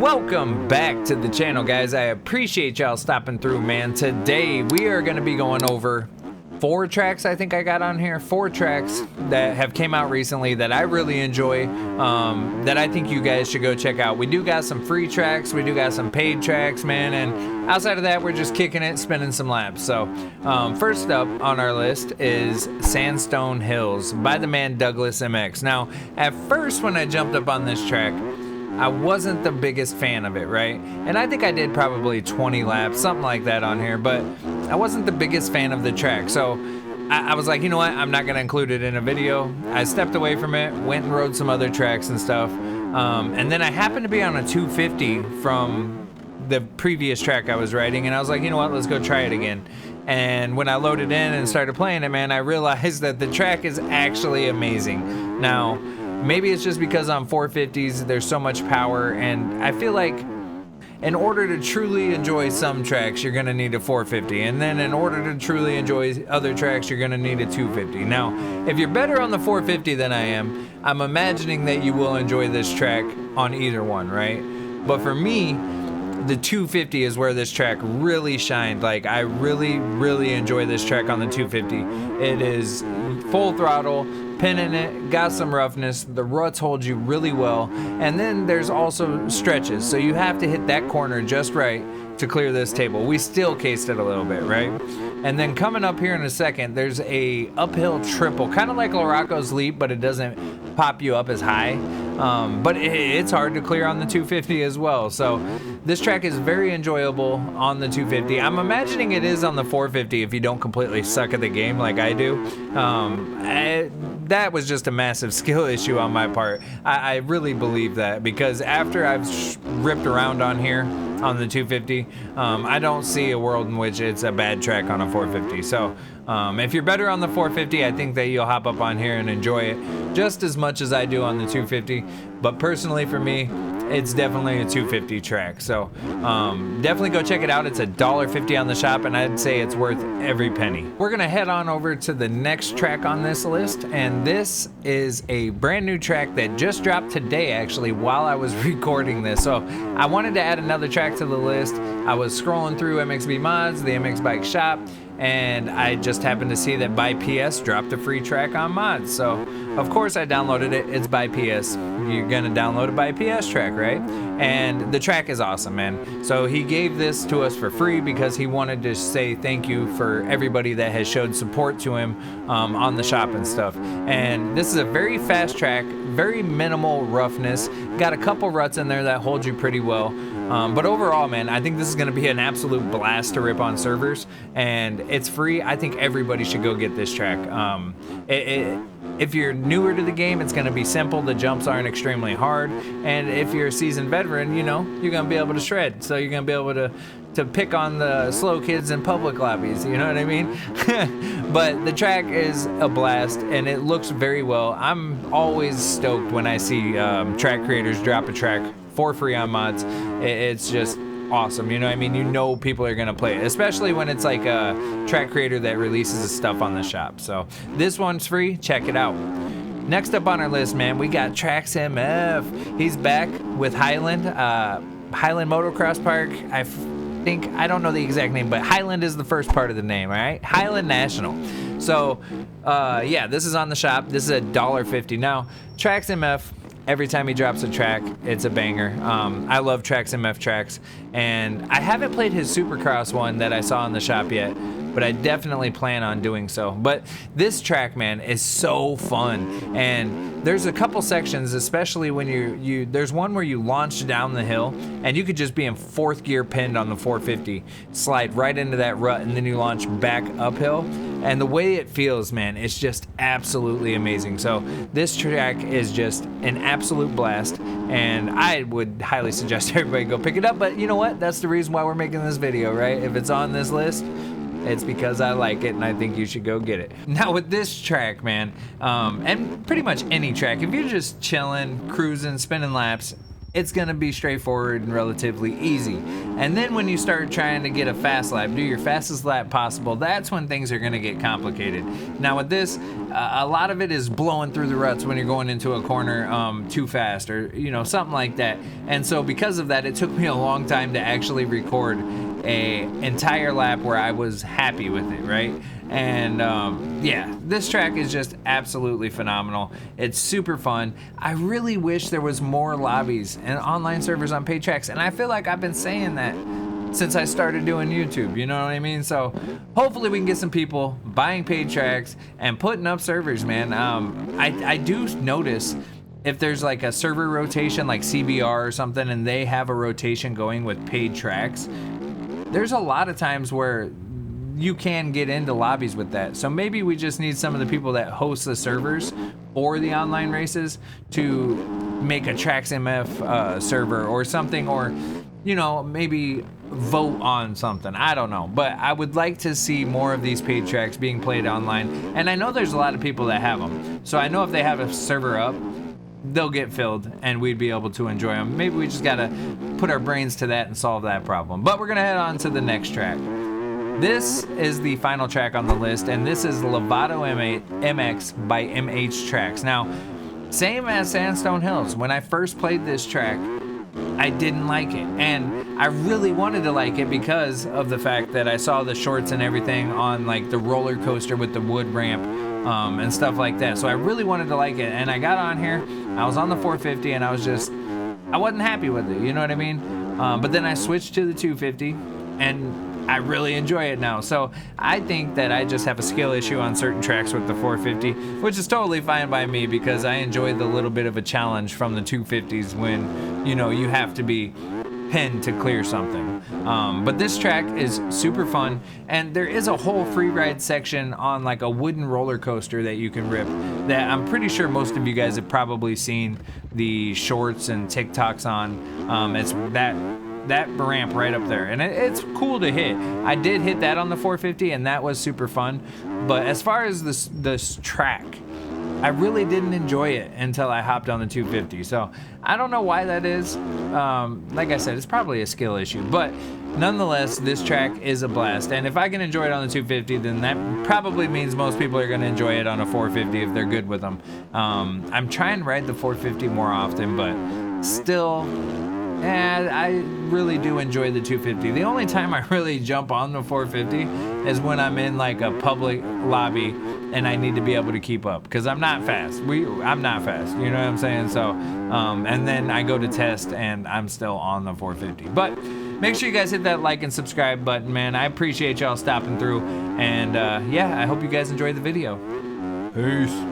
Welcome back to the channel, guys. I appreciate y'all stopping through, man. Today we are going to be going over 4 tracks I think I got on here. 4 tracks that have came out recently that I really enjoy, that I think you guys should go check out. We do got some free tracks, we do got some paid tracks, man, and outside of that we're just kicking it, spinning some laps. So first up on our list is Sandstone Hills by the man Douglas MX. Now at first when I jumped up on this track, I wasn't the biggest fan of it, right? And I think I did probably 20 laps, something like that on here, but I wasn't the biggest fan of the track. So I was like, you know what? I'm not gonna include it in a video. I stepped away from it, went and rode some other tracks and stuff. And then I happened to be on a 250 from the previous track I was riding, and I was like, you know what? Let's go try it again. And when I loaded in and started playing it, man, I realized that the track is actually amazing. Now, maybe it's just because on 450s there's so much power, and I feel like in order to truly enjoy some tracks you're gonna need a 450, and then in order to truly enjoy other tracks you're gonna need a 250. Now if you're better on the 450 than I am, I'm imagining that you will enjoy this track on either one, right? But for me, the 250 is where this track really shined. Like, I really enjoy this track on the 250. It is full throttle, pinning it, got some roughness, the ruts hold you really well, and then there's also stretches, so you have to hit that corner just right to clear this table. We still cased it a little bit, right? And then coming up here in a second, there's a uphill triple, kind of like Larocco's Leap, but it doesn't pop you up as high. But it's hard to clear on the 250 as well. So this track is very enjoyable on the 250. I'm imagining it is on the 450 if you don't completely suck at the game like I do. That was just a massive skill issue on my part. I really believe that, because after I've ripped around on here on the 250, I don't see a world in which it's a bad track on a 450. So if you're better on the 450, I think that you'll hop up on here and enjoy it just as much as I do on the 250. But personally for me, it's definitely a 250 track. So definitely go check it out. It's $1.50 on the shop, and I'd say it's worth every penny. We're gonna head on over to the next track on this list, and this is a brand new track that just dropped today, actually, while I was recording this. So I wanted to add another track to the list. I was scrolling through MXB Mods, the MX Bike Shop, and I just happened to see that by PS dropped a free track on mods. So of course I downloaded it. It's by PS. You're gonna download a by PS track, right? And the track is awesome, man. So he gave this to us for free because he wanted to say thank you for everybody that has showed support to him on the shop and stuff. And this is a very fast track, very minimal roughness, got a couple ruts in there that hold you pretty well. But overall, man, I think this is gonna be an absolute blast to rip on servers, and it's free. I think everybody should go get this track. If you're newer to the game, it's gonna be simple. The jumps aren't extremely hard, and if you're a seasoned veteran, you know, you're gonna be able to shred. So you're gonna be able to pick on the slow kids in public lobbies, you know what I mean? But the track is a blast, and it looks very well. I'm always stoked when I see track creators drop a track for free on mods. It's just awesome, you know what I mean? You know people are gonna play it, especially when it's like a track creator that releases his stuff on the shop. So this one's free, check it out. Next up on our list, man, we got Trax MF. He's back with Highland Motocross Park. I don't know the exact name, but Highland is the first part of the name, all right? Highland National. So yeah, this is on the shop. This is $1.50. Now Trax MF, every time he drops a track, it's a banger. I love Trax MF tracks, and I haven't played his Supercross one that I saw in the shop yet, but I definitely plan on doing so. But this track, man, is so fun, and there's a couple sections, especially when there's one where you launch down the hill, and you could just be in 4th gear pinned on the 450, slide right into that rut, and then you launch back uphill. And the way it feels, man, it's just absolutely amazing. So this track is just an absolute blast, and I would highly suggest everybody go pick it up. But you know what? That's the reason why we're making this video, right? If it's on this list, it's because I like it and I think you should go get it. Now with this track, man, and pretty much any track, if you're just chilling, cruising, spinning laps, it's gonna be straightforward and relatively easy. And then when you start trying to get a fast lap, do your fastest lap possible, that's when things are gonna get complicated. Now with this, a lot of it is blowing through the ruts when you're going into a corner too fast, or something like that. And so because of that, it took me a long time to actually record a entire lap where I was happy with it, right? And yeah, this track is just absolutely phenomenal. It's super fun. I really wish there was more lobbies and online servers on paid tracks, and I feel like I've been saying that since I started doing YouTube, you know what I mean? So hopefully we can get some people buying paid tracks and putting up servers, man. I do notice if there's like a server rotation like CBR or something, and they have a rotation going with paid tracks, there's a lot of times where you can get into lobbies with that. So maybe we just need some of the people that host the servers for the online races to make a Tracks MF server or something, or maybe vote on something. I don't know, but I would like to see more of these paid tracks being played online. And I know there's a lot of people that have them, so I know if they have a server up, they'll get filled and we'd be able to enjoy them. Maybe we just gotta put our brains to that and solve that problem. But we're gonna head on to the next track. This is the final track on the list, and this is Lovato MX by MH Tracks. Now, same as Sandstone Hills, when I first played this track, I didn't like it, and I really wanted to like it because of the fact that I saw the shorts and everything on like the roller coaster with the wood ramp and stuff like that. So I really wanted to like it, and I got on here, I was on the 450, and I wasn't happy with it, you know what I mean? But then I switched to the 250, and I really enjoy it now. So I think that I just have a skill issue on certain tracks with the 450, which is totally fine by me because I enjoy the little bit of a challenge from the 250s when, you have to be pinned to clear something. But this track is super fun, and there is a whole free ride section on like a wooden roller coaster that you can rip that I'm pretty sure most of you guys have probably seen the shorts and TikToks on. It's that ramp right up there, and it's cool to hit. I did hit that on the 450, and that was super fun. But as far as this track, I really didn't enjoy it until I hopped on the 250. So I don't know why that is. Like I said, it's probably a skill issue, but nonetheless, this track is a blast. And if I can enjoy it on the 250, then that probably means most people are going to enjoy it on a 450 if they're good with them. I'm trying to ride the 450 more often, but still, I really do enjoy the 250. The only time I really jump on the 450 is when I'm in like a public lobby and I need to be able to keep up, because I'm not fast. I'm not fast, you know what I'm saying? So, and then I go to test and I'm still on the 450. But make sure you guys hit that like and subscribe button, man. I appreciate y'all stopping through, and yeah, I hope you guys enjoyed the video. Peace.